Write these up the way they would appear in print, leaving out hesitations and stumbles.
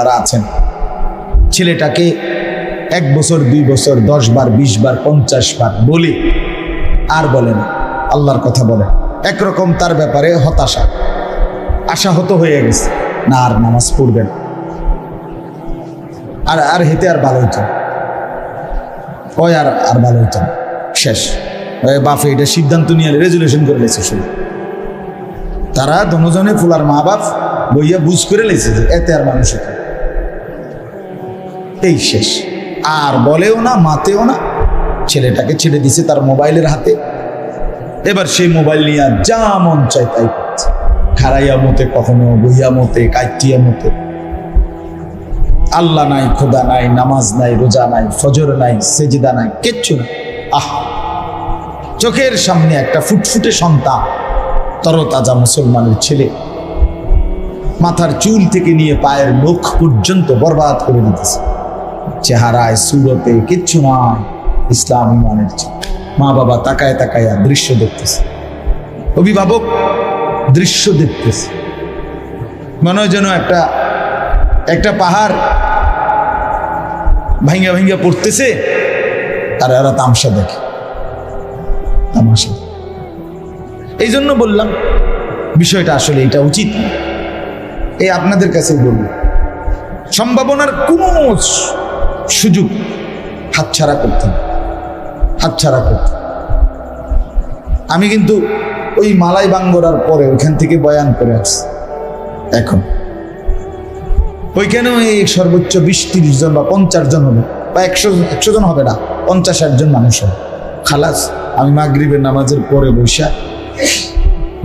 যারা আছেন, ছেলেটাকে 1 বছর 2 বছর 10 বার 20 বার 50 বার বলে আর বলে না, আল্লাহর কথা বলে, একরকম তার ব্যাপারে হতাশা, আশাহত হয়ে গেছে, না আর নামাজ পড়বেন, আর হেতে আর ভালো হইত ওই আর ভালো হইত না, শেষ। বাপে এটা সিদ্ধান্ত নিয়ে রেজুলেশন করে লেছে শুধু, তারা দনজনে ফুলার মা বাপ বইয়া বুঝ করে লেছে যে এতে আর মানুষ এই শেষ, আর বলেও না মাতেও না। ছেলেটাকে ছেড়ে দিছে তার মোবাইলের হাতে, এবার সেই মোবাইল নিয়ে যা মন চায় তাই করছে, খারাইয়া মতে, কখনো বইয়া মতে, কাইটিয়া মতে। আল্লাহ নাই, খোদা নাই, নামাজ নাই, রোজা নাই, ফজর নাই, সেজদা নাই, কিচ্ছু না। চোখের সামনে একটা ফুটফুটে সন্তান, তরতাজা মুসলমানের ছেলে, মাথার চুল থেকে নিয়ে পায়ের নখ পর্যন্ত বরবাদ করে দিতেছে, চেহারায় সুরতে কিচ্ছু নাই ইসলাম ইমানের। মা বাবা তাকায় তাকায় দৃশ্য দেখতেছে, অভিভাবক দৃশ্য দেখতেছে, মনে হয় যেন একটা পাহাড় ভাঙ্গা ভাঙ্গা পড়তেছে, আর এরা তামসা দেখে, তামাশা। এই জন্য বললাম বিষয়টা আসলে এটা উচিত না। এই আপনাদের কাছে বলবো, সম্ভাবনার কোনো সুযোগ হাতছাড়া করতে না, হাতছাড়া করতে। আমি কিন্তু ওই মালাই বাঙ্গরার পরে ওইখান থেকে বয়ান করে আসছি, এখন ওইখানেও এই সর্বোচ্চ 20-30 জন বা 50 জন হবে, বা 100 জন হবে না, 50-60 জন মানুষ হবে। খালাস, আমি মাগরিবের নামাজের পরে বৈশা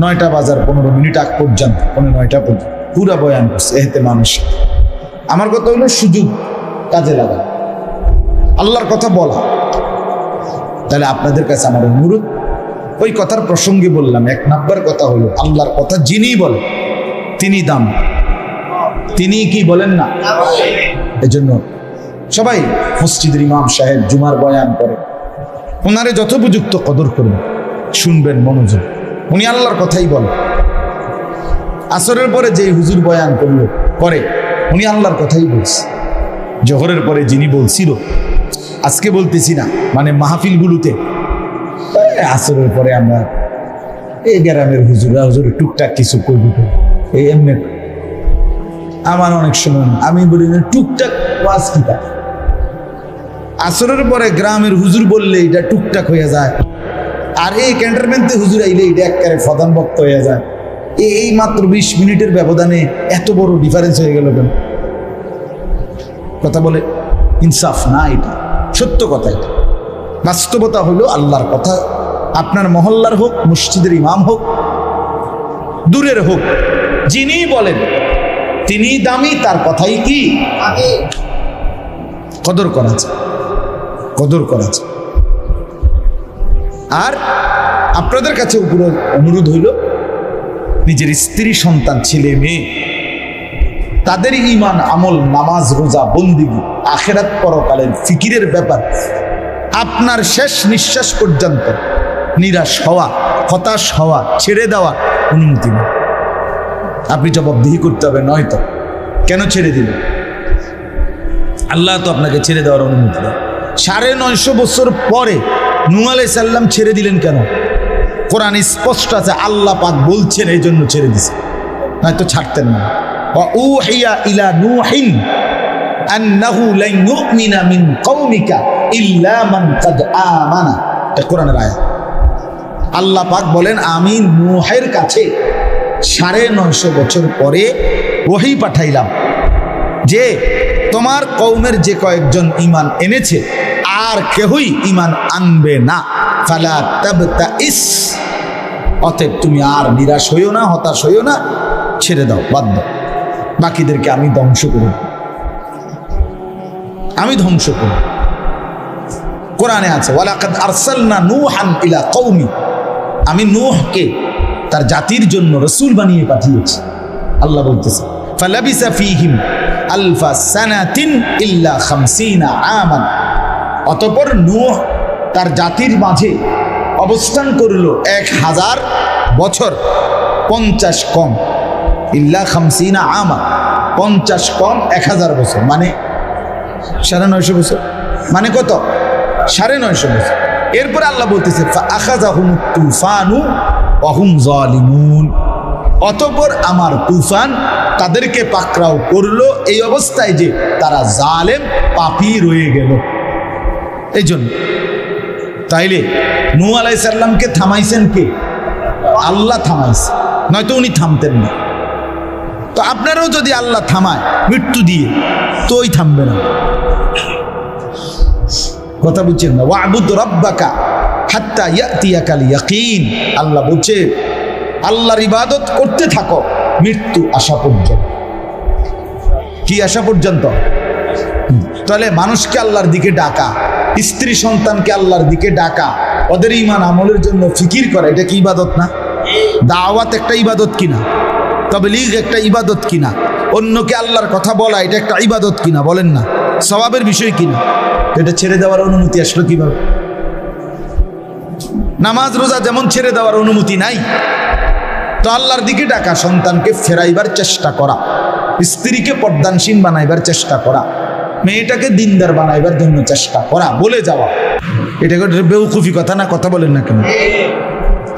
9টা বাজার 15 মিনিট আগ পর্যন্ত, 9টা পর্যন্ত পুরা বয়ান করছে এতে মানুষ। আমার কথা হলো সুযোগ কাজে লাগা, আল্লাহর কথা বলা। তাহলে আপনাদের কাছে আমার অনুরোধ, ওই কথার প্রসঙ্গে বললাম, 1 নাম্বার কথা হলো আল্লাহর কথা যিনি বলে তিনি দাম, তিনি কি বলেন না। এজন্য সবাই মসজিদের ইমাম সাহেব জুমার বয়ান করে, ওনারে যথোপযুক্ত কদর করবেন, শুনবেন মনোযোগ, উনি আল্লাহর কথাই বলেন। আসরের পরে যে হুজুর বয়ান করলো করে, উনি আল্লাহর কথাই বলছে। জোহরের পরে যিনি বলছিল, আজকে বলতেছি না, মানে মাহফিলগুলোতে আসরের পরে আমরা এই গ্রামের হুজুর টুকটাক কিছু করবি, এই এমনি আমার অনেক সময় আমি বলি না টুকটাক ওয়াজ কি তা, আসরের পরে গ্রামের হুজুর বললে এটা টুকটাক হয়ে যায়, আর এই ক্যান্টনমেন্টে হুজুর আইলে এটা একেবারে প্রধান বক্তা হয়ে যায়। এই মাত্র 20 মিনিটের ব্যবধানে এত বড় ডিফারেন্স হয়ে গেল কেন? কথা বলে ইনসাফ না, এটা সত্য কথা। এটা বাস্তবতা হলো আল্লাহর কথা, আপনার মহল্লার হোক, মসজিদের ইমাম হোক, দূরের হোক, যিনি বলেন তিনি দামি, তার কথাই কি কদর করা যায়, কদর করা যায়। আর আপনাদের কাছে অনুরোধ হইল, নিজের স্ত্রী সন্তান ছেলে মেয়ে তাদের ঈমান আমল, নামাজ রোজা বন্দিগি, আখিরাত পরকালের ফিকিরের ব্যাপার আপনার শেষ নিঃশ্বাস পর্যন্ত নিরাশ হওয়া, হতাশ হওয়া, ছেড়ে দেওয়া অনুমতি নেই। আপনি জবাবদিহি করতে হবে, নয়তো কেন ছেড়ে দিলেন? আল্লাহ তো আপনাকে ছেড়ে দেওয়ার অনুমতি দেয়। 950 বছর পরে নূহ আলাইহিস সালাম ছেড়ে দিলেন কেন? কোরআন স্পষ্ট আছে, আল্লাহ পাক বলছেন এই জন্য ছেড়ে দিছে, নয়তো ছাড়তেন না। ওয়া ইলা নূহিন আন্নাহু লান ইউমিনা মিন কওমিকা ইল্লা মান কাদ আমানা, এটা কোরআনের আয়াত। আল্লাহ পাক বলেন, আমি নূহের কাছে 950 বছর পরে ওহী পাঠাইলাম যে তোমার কওমের যে কয়েকজন ঈমান এনেছে আর কেউই ঈমান আনবে না, ফালা তাবতাইস, অতএব তুমি আর নিরাশ হইও না, হতাশ হইও না, ছেড়ে দাও, বাদ দাও, বাকিদেরকে আমি ধ্বংস করব, আমি ধ্বংস করব। কোরআনে আছে, ওয়ালাকাদ আরসালনা নূহান ইলা কওমি, আমি নূহকে তার জাতির জন্য রাসূল বানিয়ে পাঠিয়েছি। আল্লাহ বলতেছে, ফালাবিসা ফীহিম আলফা সানাতিন ইল্লা 50 আমান, অতঃপর নূহ তার জাতির মাঝে অবস্থান করলো 1000 বছর, 50 কম, ইল্লা 50 আমান, 50 কম 1000 বছর, মানে 950 বছর, মানে কত? 950 বছর। এরপরে আল্লাহ বলতেছে ফাআখাযাহুমুত তুফানু ওয়া হুম যালিমুন, অতঃপর আমার তুফান তাদেরকে পাকড়াও করলো এই অবস্থায় যে তারা জালেম পাপী রয়ে গেল। এই জন্য তাইলে নূহ আলাইহিস সালামকে থামাইছেন কে? আল্লাহ থামাইছে, নয়তো উনি থামতেন না। তো আপনারাও যদি আল্লাহ থামায় মৃত্যু দিয়ে, তো ওই থামবে না। কথা বুঝছেন না? ওয়াবুদ রাব্বাকা হাত্তা ইয়াতিয়াকাল ইয়াকিন, আল্লাহ বলছে আল্লাহর ইবাদত করতে থাকো মৃত্যু আসা পর্যন্ত। কি আসা পর্যন্ত? তাহলে মানুষকে আল্লাহর দিকে ডাকা, স্ত্রী সন্তানকে আল্লাহর দিকে ডাকা, ওদের ঈমান আমলের জন্য ফিকির করা, এটা কি ইবাদত না? দাওয়াত একটা ইবাদত কিনা? তাবলীগ একটা ইবাদত কিনা? অন্যকে আল্লাহর কথা বলা এটা একটা ইবাদত কিনা? বলেন না, সওয়াবের বিষয় কিনা? এটা ছেড়ে দেওয়ার অনুমতি আসলো কিভাবে? নামাজ রোজা যেমন ছেড়ে দেওয়ার অনুমতি নাই, তো আল্লাহর দিকে ডাকা, সন্তানকে ফেরাইবার চেষ্টা করা, স্ত্রীকে পর্দানসীন বানাইবার চেষ্টা করা, মেয়েটাকে দিনদার বানাইবার জন্য চেষ্টা করা, বলে যাওয়া, এটা বেউকুফি কথা না? কথা বলেন না কেন?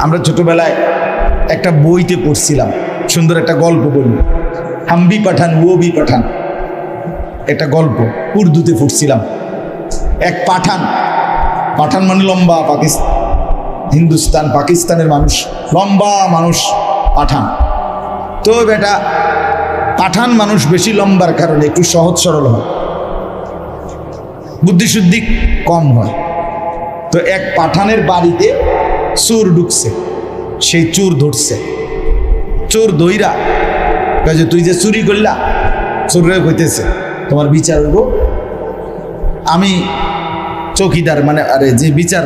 আমরা ছোটবেলায় একটা বইতে পড়ছিলাম, সুন্দর একটা গল্প বলি, হাম ভি পাঠান ও ভি পাঠান, একটা গল্প উর্দুতে পড়ছিলাম। এক পাঠান, পাঠান মানে লম্বা, হিন্দুস্তান পাকিস্তানের মানুষ, লম্বা মানুষ পাঠান। তো বেটা পাঠান মানুষ বেশি লম্বার কারণে একটু সহজ সরল হয়, বুদ্ধিশুদ্ধি কম হয়। তো এক পাঠানের বাড়িতে চোর ঢুকছে, সেই চোর ধরছে। চোর দইরা কাজে তুই যে চুরি করলা, চোররে কইতেছে তোমার বিচার হইব, আমি চৌকিদার মানে আরে যে বিচার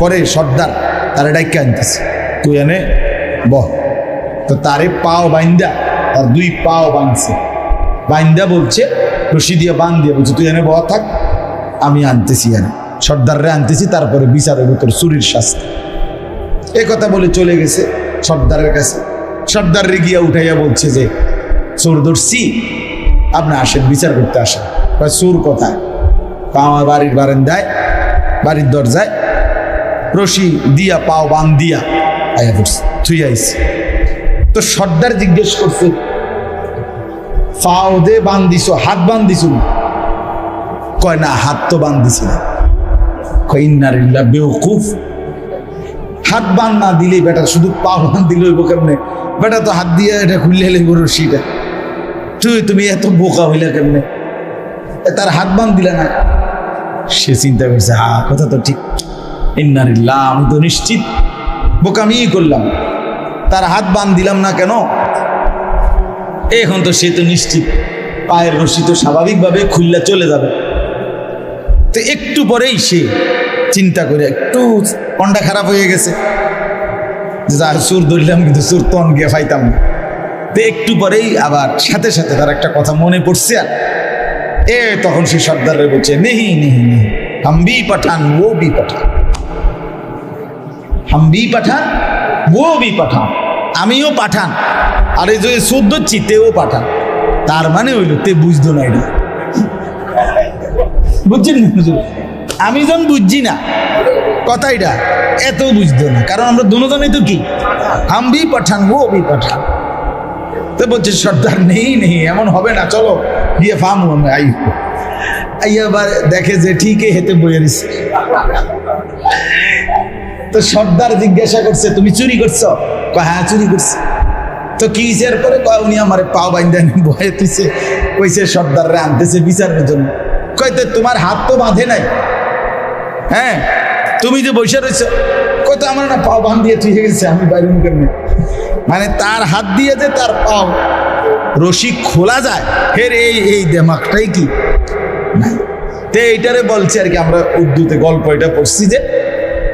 করে সর্দার, তারে ডাইকা আনতেছে, তুই এনে বহ। তো তারে পাও বাইন্দা, তার 2 পাও বাঁধছে, বাইন্দা বলছে রশি দিয়ে বাঁধ দিয়ে বলছে তুই এনে বহ থাক, আমি আনতেছি, এনে সর্দাররে আনতেছি, তারপরে বিচার হইব তোর চুরির শাস্তি। এ কথা বলে চলে গেছে সর্দারের কাছে। সর্দার রে গিয়া উঠাইয়া বলছে যে চোর ধরছি, আপনি আসেন, বিচার করতে আসেন। চোর কোথায়? আমার বাড়ির বারান্দায়, বাড়ির দরজায় রশি দিয়া পাও বান দিয়া আয়া পড়ছে, থুই আইছে। তো সর্দার জিজ্ঞেস করছে পাও দে বান দিছো, হাত বান দিছো? কয় না, হাত তো বান দিছি না। কয় ইন্নালিল্লাহ, বেওকুফ, হাত বান না দিলেই বেটা শুধু পাও বান দিল কেমনে? বেটা তো হাত দিয়ে এটা খুললে লাগবে রশিটা, তুমি এত বোকা হইলা কেমনে? তার হাত বান দিলা না। সে চিন্তা করছে, কথা তো ঠিক, ইন্নালিল্লাহ, আমি তো নিশ্চিত বোকামি করলাম, তার হাত বান দিলাম না কেন? এখন তো সে তো নিশ্চিত পায়ের রশি তো স্বাভাবিকভাবে খুললে চলে যাবে। তো একটু পরেই সে চিন্তা করে একটু কন্ডা খারাপ হয়ে গেছে, যা চোর ধরলাম কিন্তু চোর তন গিয়ে ফাইতাম না। তো একটু পরেই আবার সাথে সাথে তার একটা কথা মনে পড়ছে, আর তখন সে সর্দারে বলছে নেহি নেহি নেহি, হাম ভি পাঠান ও ভি পাঠান, হাম ভি পাঠান ও ভি পাঠান, আমিও পাঠান, আর এই যে চোদ্দ চিতেও পাঠান। তার মানে হইল তে বুঝতো না, এটা বুঝছেন না? আমি যখন বুঝছি না কথা, এটা এত বুঝতো না, কারণ আমরা দুজনেই তো কি হাম ভি পাঠান ও ভি পাঠান। তো বলছে সর্দার নেই নেই, এমন হবে না, চলো গিয়ে ফার্মু আমি আইবার দেখে যে ঠিকই হেতে বইয়ে দিচ্ছে। তো সর্দার জিজ্ঞাসা করছে তুমি চুরি করছো? হ্যাঁ চুরি করছি। তো কি হিসের পরে উনি আমার পাও বাইন্দা বয়ে তুইছে, কইছে সর্দাররে আনতেছে বিচারের জন্য। কইতে তোমার হাত তো বাঁধে নাই, হ্যাঁ তুমি যে বসে রয়েছো, কইতো আমার না পাও বাঁধ দিয়ে তুই গেছে, আমি বাইরে মুখের নেই। মানে তার হাত দিয়ে যে তার পাও রশি খোলা যায়, ফের এই দেমাগটাই কি নাই। তো এইটারে বলছে আর কি, আমরা উর্দুতে গল্প এটা পড়ছি যে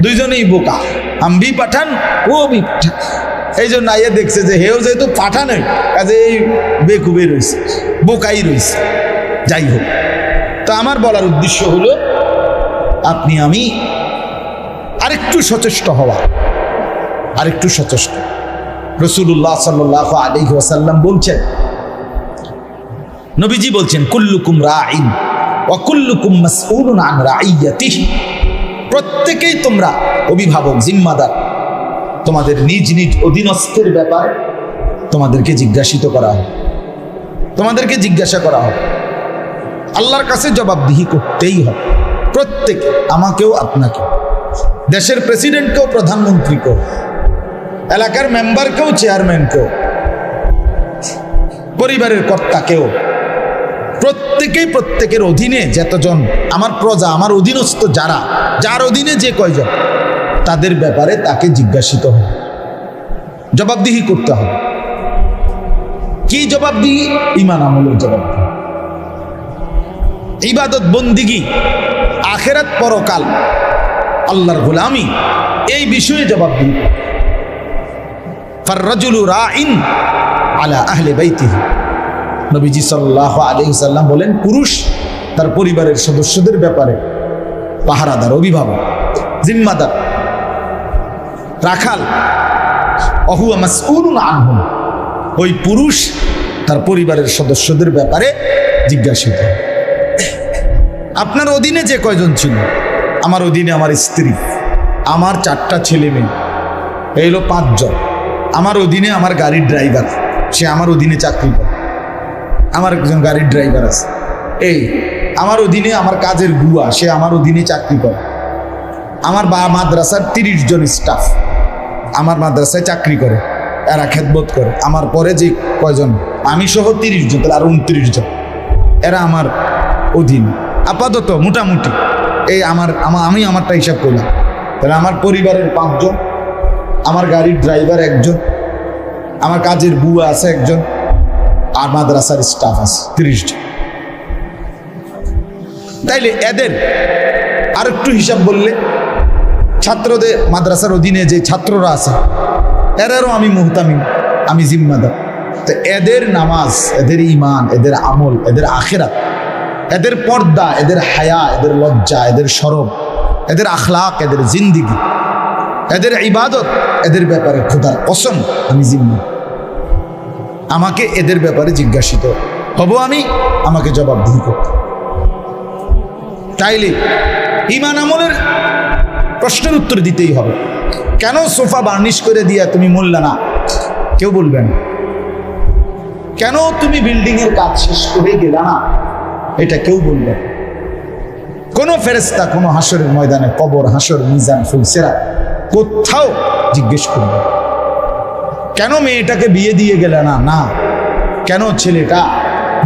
দুইজনেই বোকা, হাম ভি পাঠান ও ভি পাঠান। এই জন্য আইয়া দেখছে যে হেও যেহেতু পাঠান, কাজে এই বেকুবে রয়েছে, বোকাই রয়েছে। যাই হোক, তা আমার বলার উদ্দেশ্য হলো আপনি আমি আরেকটু সচেষ্ট হওয়া, আরেকটু সচেষ্ট। রাসূলুল্লাহ সাল্লাল্লাহু আলাইহি ওয়াসাল্লাম বলছেন নবীজি বলছেন কুল্লুকুম রাইন ওয়া কুল্লুকুম মাসউলুন আন রাইয়াতিহি, প্রত্যেকেই তোমরা অভিভাবক, জিম্মাদার। তোমাদের নিজ নিজ অধীনস্থের ব্যাপারে তোমাদেরকে জিজ্ঞাসিত করা হবে, তোমাদেরকে জিজ্ঞাসা করা হবে, আল্লাহর কাছে জবাবদিহি করতেই হবে। প্রত্যেকে, আমাকেও আপনাকে, দেশের প্রেসিডেন্টকেও, প্রধানমন্ত্রীকেও, এলাকার মেম্বারকেও, চেয়ারম্যানকেও, পরিবারের কর্তাকেও, প্রত্যেকেই প্রত্যেকের অধীনে যতজন আমার প্রজা, আমার অধীনস্থ যারা, যার অধীনে যে কয়জন, তাদের ব্যাপারে তাকে জিজ্ঞাসিত হবে, জবাবদিহি করতে হবে। কি জবাবদিহি? ঈমান আমলের জবাবদিহি, ইবাদত বন্দিগি, আখিরাত পরকাল, আল্লাহর গোলামি, এই বিষয়ে জবাবদিহি। ফাররাজুলু রাইন আলা আহলি বাইতিহি, নবীজি সাল্লাল্লাহু আলাইহি ওয়াসাল্লাম বলেন, পুরুষ তার পরিবারের সদস্যদের ব্যাপারে পাহারাদার, অভিভাবক, জিম্মাদার, রাখাল। অহুয়া মাসউলুন আনহুম, ওই পুরুষ তার পরিবারের সদস্যদের ব্যাপারে জিজ্ঞাসিত। আপনার অধীনে যে কয়জন ছিল, আমার অধীনে আমার স্ত্রী, আমার 4টা ছেলে মেয়ে, এই হলো 5 জন। আমার অধীনে আমার গাড়ির ড্রাইভার, সে আমার অধীনে চাকরি করে, আমার একজন গাড়ির ড্রাইভার আছে। এই আমার অধীনে আমার কাজের বুয়া, সে আমার অধীনে চাকরি করে। আমার মাদ্রাসার 30 জন স্টাফ আমার মাদ্রাসায় চাকরি করে, এরা খেদমত করে। আমার পরে যে কয়জন, আমি সহ 30 জন, তাহলে আর 29 জন, এরা আমার অধীন আপাতত, মোটামুটি। এই আমি আমারটা হিসাব করলাম, তাহলে আমার পরিবারের 5 জন, আমার গাড়ির ড্রাইভার 1 জন, আমার কাজের বুয়া আছে 1 জন, আর মাদ্রাসার স্টাফ আছে 30 জন। তাইলে এদের আর একটু হিসাব বললে, ছাত্রদের, মাদ্রাসার অধীনে যে ছাত্ররা আছে, এদেরও আমি মুহতামিম, আমি জিম্মাদার। তো এদের নামাজ, এদের ঈমান, এদের আমল, এদের আখিরাত, এদের পর্দা, এদের হায়া, এদের লজ্জা, এদের শরম, এদের আখলাক, এদের জিন্দিগি, এদের ইবাদত, এদের ব্যাপারে খোদার কসম আমি জিম্মি। আমাকে এদের ব্যাপারে জিজ্ঞাসিত হব, আমাকে জবাবদিহি করতে। তাইলে ঈমান আমলের প্রশ্নের উত্তর দিতেই হবে। কেন সোফা বার্নিশ করে দিয়া তুমি মোল্লা না, কেউ বলবে না। কেন তুমি বিল্ডিং এর কাজ শেষ করে গেলা না, এটা কেউ বলবে না। কোন ফেরেশতা কোন হাসরের ময়দানে, কবর, হাসর, মিজান, ফুলসেরা, কোথাও জিজ্ঞেস করবে কেন মেয়েটাকে বিয়ে দিয়ে গেলে না, না কেন ছেলেটা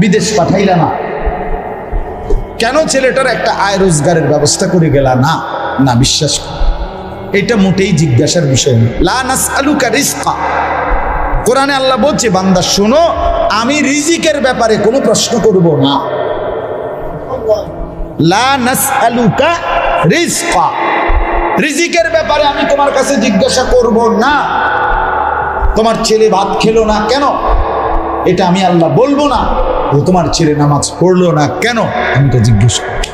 বিদেশ পাঠাইলা না, কেন ছেলেটার একটা আয় রোজগারের ব্যবস্থা করে গেলা না, না, বিশ্বাস কর, এটা মোটেই জিজ্ঞাসার বিষয় না। লা নাসআলুকা রিজকা, কোরআনে আল্লাহ বলছে, বান্দা শোনো, আমি রিজিকের ব্যাপারে কোনো প্রশ্ন করব না। লা নাসআলুকা রিজকা, রিজিকের ব্যাপারে আমি তোমার কাছে জিজ্ঞাসা করব না। তোমার ছেলে ভাত খেলো না কেন, এটা আমি আল্লাহ বলবো না। তোমার ছেলে নামাজ পড়লো না কেন, আমি তো জিজ্ঞেস করব।